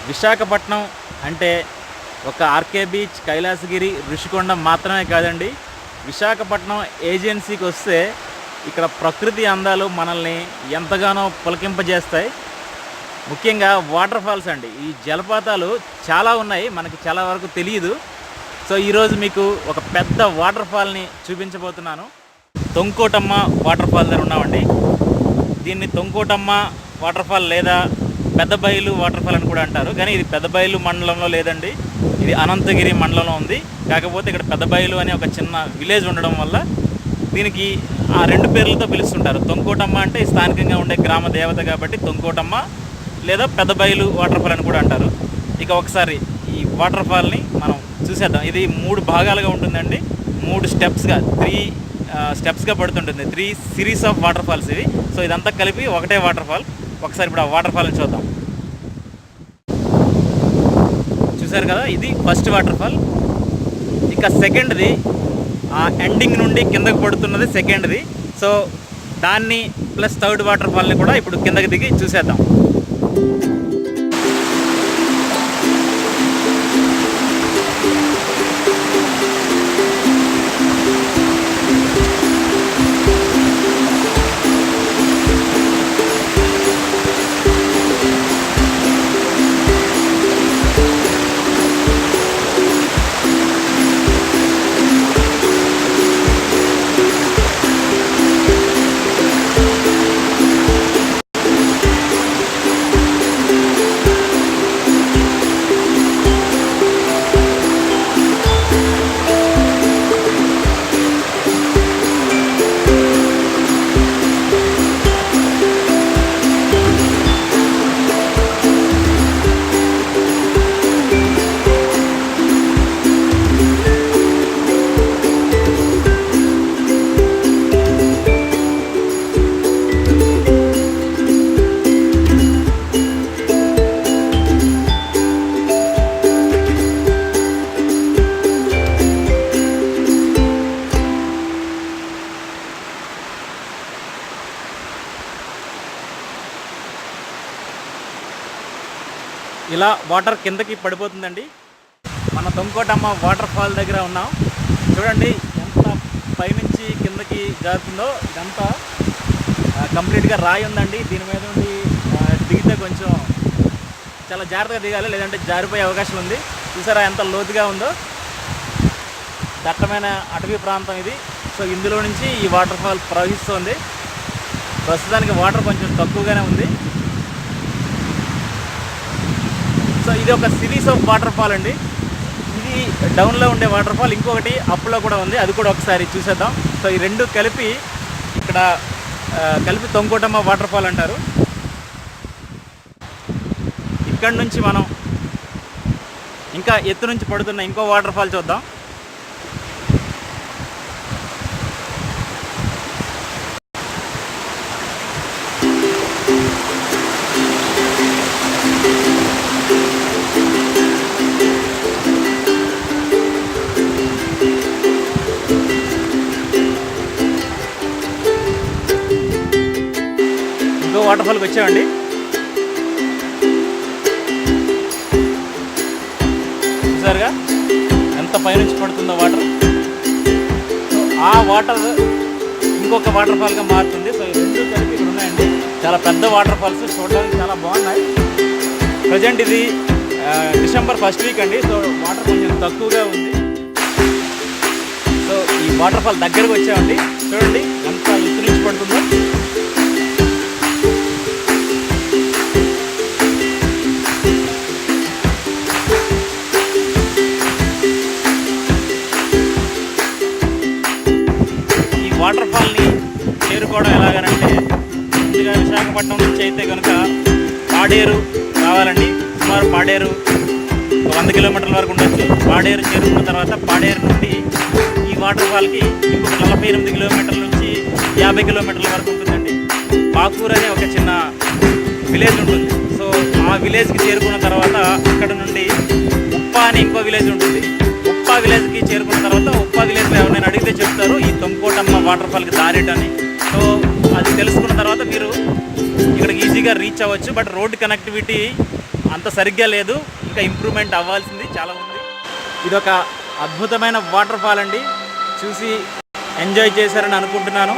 విశాఖపట్నం అంటే ఒక RK beach, Kailasagiri, Rushikonda మాత్రమే కాదండి. విశాఖపట్నం ఏజెన్సీకి వస్తే ఇక్కడ ప్రకృతి అందాలు మనల్ని ఎంతగానో పులకింపజేస్తాయి. ముఖ్యంగా వాటర్ ఫాల్స్ అండి. ఈ జలపాతాలు చాలా ఉన్నాయి, మనకి చాలా వరకు తెలియదు. సో ఈరోజు మీకు ఒక పెద్ద వాటర్ ఫాల్ని చూపించబోతున్నాను. తొంకోటమ్మ వాటర్ ఫాల్ దగ్గర ఉన్నామండి. దీన్ని తొంకోటమ్మ వాటర్ ఫాల్ లేదా పెదబయలు వాటర్ ఫాల్ అని కూడా అంటారు. కానీ ఇది పెదబయలు మండలంలో లేదండి, ఇది అనంతగిరి మండలంలో ఉంది. కాకపోతే ఇక్కడ పెదబయలు అనే ఒక చిన్న విలేజ్ ఉండడం వల్ల దీనికి ఆ రెండు పేర్లతో పిలుస్తుంటారు. తొంకోటమ్మ అంటే స్థానికంగా ఉండే గ్రామ దేవత కాబట్టి తొంకోటమ్మ లేదా పెదబయలు వాటర్ ఫాల్ అని కూడా అంటారు. ఇక ఒకసారి ఈ వాటర్ ఫాల్ని మనం చూసేద్దాం. ఇది 3 భాగాలుగా ఉంటుందండి. 3 స్టెప్స్గా పడుతుంటుంది. 3 సిరీస్ ఆఫ్ వాటర్ ఫాల్స్ ఇవి. సో ఇదంతా కలిపి ఒకటే వాటర్ ఫాల్. ఒకసారి ఇప్పుడు ఆ వాటర్ ఫాల్ని చూద్దాం. చూసారు కదా, ఇది ఫస్ట్ వాటర్ ఫాల్. ఇక సెకండ్ది ఆ ఎండింగ్ నుండి కిందకు పడుతున్నది సెకండ్ది. సో దాన్ని ప్లస్ థర్డ్ వాటర్ ఫాల్ని కూడా ఇప్పుడు కిందకి దిగి చూసేద్దాం. ఇలా వాటర్ కిందకి పడిపోతుందండి. మన తొంకోటమ్మ వాటర్ ఫాల్ దగ్గర ఉన్నాం. చూడండి ఎంత పైనుంచి కిందకి జారుతుందో. ఇదంతా కంప్లీట్గా రాయి ఉందండి. దీని మీద నుండి దిగితే కొంచెం చాలా జాగ్రత్తగా దిగాలి, లేదంటే జారిపోయే అవకాశం ఉంది. చూసారా ఎంత లోతుగా ఉందో. దట్టమైన అటవీ ప్రాంతం ఇది. సో ఇందులో నుంచి ఈ వాటర్ ఫాల్ ప్రవహిస్తుంది. ప్రస్తుతానికి వాటర్ కొంచెం తక్కువగానే ఉంది. సో ఇది ఒక సిరీస్ ఆఫ్ వాటర్ ఫాల్ అండి. ఇది డౌన్లో ఉండే వాటర్ ఫాల్, ఇంకొకటి అప్లో కూడా ఉంది, అది కూడా ఒకసారి చూసేద్దాం. సో ఈ రెండు కలిపి ఇక్కడ కలిపి తొంకోటమ్మ వాటర్ ఫాల్ అంటారు. ఇక్కడ నుంచి మనం ఇంకా ఎత్తు నుంచి పడుతున్న ఇంకో వాటర్ ఫాల్ చూద్దాం. వాటర్ ఫాల్కి వచ్చామండి. చూసారుగా ఎంత పైనుంచి పడుతుందో వాటర్. సో ఆ వాటర్ ఇంకొక వాటర్ ఫాల్గా మారుతుంది. సో ఈ రెండు కలిపి ఇక్కడ ఉన్నాయండి. చాలా పెద్ద వాటర్ ఫాల్స్, చూడడానికి చాలా బాగున్నాయి. ప్రజెంట్ ఇది డిసెంబర్ 1st వీక్ అండి. సో వాటర్ కొంచెం తక్కువగా ఉంది. సో ఈ వాటర్ ఫాల్ దగ్గరకు వచ్చామండి. చూడండి ఎంత ఎత్తు నుంచి పడుతుందో. వాటర్ ఫాల్ని చేరుకోవడం ఎలాగనంటే, ముందుగా విశాఖపట్నం నుంచి అయితే కనుక పాడేరు రావాలండి. సుమారు పాడేరు 100 కిలోమీటర్ల వరకు ఉండొచ్చు. పాడేరు చేరుకున్న తర్వాత పాడేరు నుండి ఈ వాటర్ ఫాల్కి ఇంకొక 48 కిలోమీటర్ల నుంచి 50 కిలోమీటర్ల వరకు ఉంటుందండి. పాకూర్ అనే ఒక చిన్న విలేజ్ ఉంటుంది. సో ఆ విలేజ్కి చేరుకున్న తర్వాత అక్కడ నుండి ఉప్పా అని ఇంకో విలేజ్ ఉంటుంది. ఉప్పా విలేజ్కి చేరుకున్న తర్వాత ఉప్పా విలేజ్లో ఎవరైనా అడిగితే చెప్తారు ఈ తొంకోటమ్మ వాటర్ ఫాల్కి దారేటని. సో అది తెలుసుకున్న తర్వాత మీరు ఇక్కడికి ఈజీగా రీచ్ అవ్వచ్చు. బట్ రోడ్ కనెక్టివిటీ అంత సరిగ్గా లేదు, ఇంకా ఇంప్రూవ్మెంట్ అవ్వాల్సింది చాలా ఉంది. ఇదొక అద్భుతమైన వాటర్ ఫాల్ అండి, చూసి ఎంజాయ్ చేశారని అనుకుంటున్నాను.